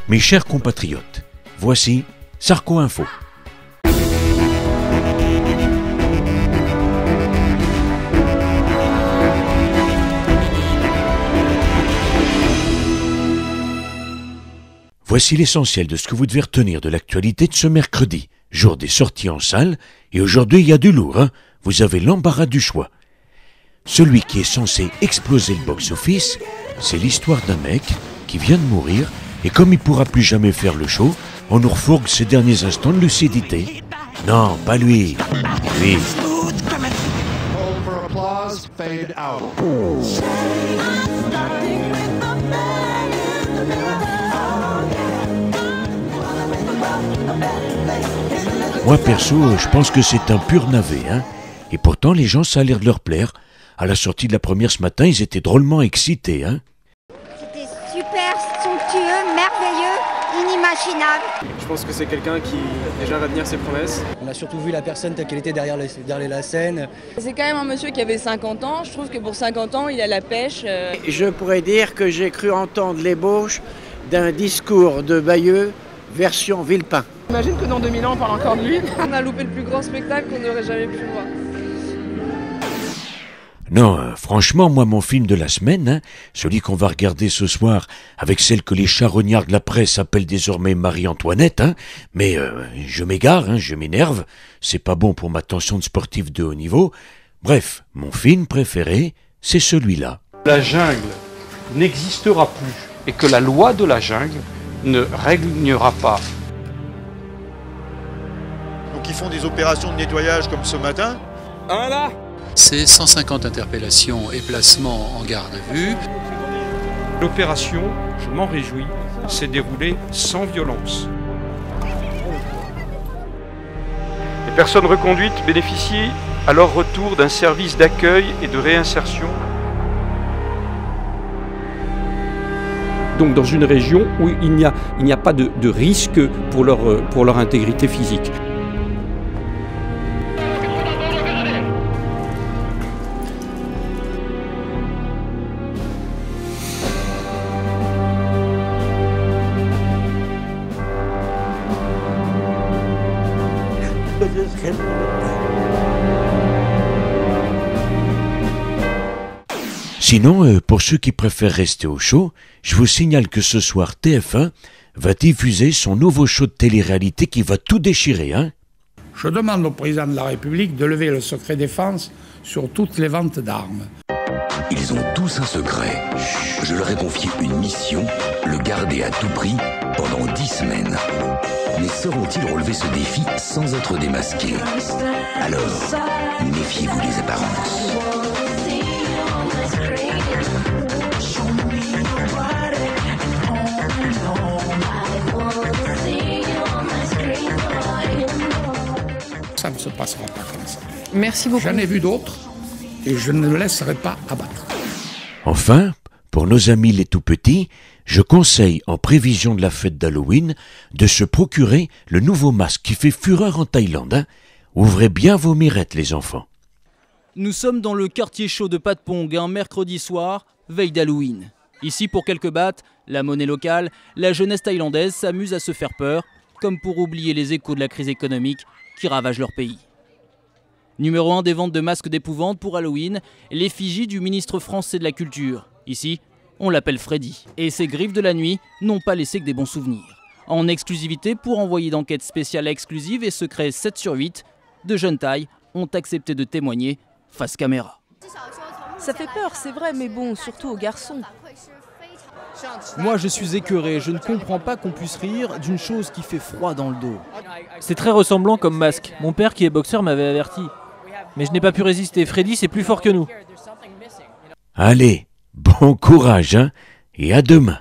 Mes chers compatriotes, voici Sarko Info. Voici l'essentiel de ce que vous devez retenir de l'actualité de ce mercredi, jour des sorties en salle, et aujourd'hui il y a du lourd, hein. Vous avez l'embarras du choix. Celui qui est censé exploser le box-office, c'est l'histoire d'un mec qui vient de mourir, et comme il pourra plus jamais faire le show, on nous refourgue ses derniers instants de lucidité. Non, pas lui. Lui. Moi perso, je pense que c'est un pur navet, hein. Et pourtant les gens, ça a l'air de leur plaire. À la sortie de la première ce matin, ils étaient drôlement excités, hein. C'était super somptueux, merveilleux, inimaginable. Je pense que c'est quelqu'un qui déjà va tenir ses promesses. On a surtout vu la personne telle qu'elle était derrière la scène. C'est quand même un monsieur qui avait 50 ans. Je trouve que pour 50 ans, il a la pêche. Je pourrais dire que j'ai cru entendre l'ébauche d'un discours de Bayeux version Villepin. J'imagine que dans 2000 ans, on parle encore de lui. On a loupé le plus grand spectacle qu'on n'aurait jamais pu voir. Non, franchement, moi, mon film de la semaine, hein, celui qu'on va regarder ce soir avec celle que les charognards de la presse appellent désormais Marie-Antoinette, hein, mais je m'égare, hein, je m'énerve, c'est pas bon pour ma tension de sportif de haut niveau. Bref, mon film préféré, c'est celui-là. La jungle n'existera plus et que la loi de la jungle ne régnera pas. Donc ils font des opérations de nettoyage comme ce matin. Un là. C'est 150 interpellations et placements en garde à vue. L'opération, je m'en réjouis, s'est déroulée sans violence. Les personnes reconduites bénéficient à leur retour d'un service d'accueil et de réinsertion. Donc dans une région où il n'y a pas de risque pour leur intégrité physique. Sinon, pour ceux qui préfèrent rester au chaud, je vous signale que ce soir TF1 va diffuser son nouveau show de télé-réalité qui va tout déchirer, hein. Je demande au président de la République de lever le secret défense sur toutes les ventes d'armes. Ils ont tous un secret. Je leur ai confié une mission, le garder à tout prix pendant 10 semaines. Mais sauront-ils relever ce défi sans être démasqués? Alors, méfiez-vous des apparences. Ça ne se passera pas comme ça. Merci beaucoup. J'en ai vu d'autres et je ne me laisserai pas abattre. Enfin, pour nos amis les tout-petits, je conseille, en prévision de la fête d'Halloween, de se procurer le nouveau masque qui fait fureur en Thaïlande, hein. Ouvrez bien vos mirettes, les enfants. Nous sommes dans le quartier chaud de Patpong, un mercredi soir, veille d'Halloween. Ici, pour quelques bahts, la monnaie locale, la jeunesse thaïlandaise s'amuse à se faire peur, comme pour oublier les échos de la crise économique qui ravage leur pays. Numéro 1 des ventes de masques d'épouvante pour Halloween, l'effigie du ministre français de la Culture. Ici, on l'appelle Freddy. Et ses griffes de la nuit n'ont pas laissé que des bons souvenirs. En exclusivité pour envoyer d'enquêtes spéciales exclusives et secrets 7 sur 8, de jeunes tailles ont accepté de témoigner face caméra. Ça fait peur, c'est vrai, mais bon, surtout aux garçons. Moi, je suis écœuré. Je ne comprends pas qu'on puisse rire d'une chose qui fait froid dans le dos. C'est très ressemblant comme masque. Mon père, qui est boxeur, m'avait averti. Mais je n'ai pas pu résister. Freddy, c'est plus fort que nous. Allez, bon courage, hein, et à demain.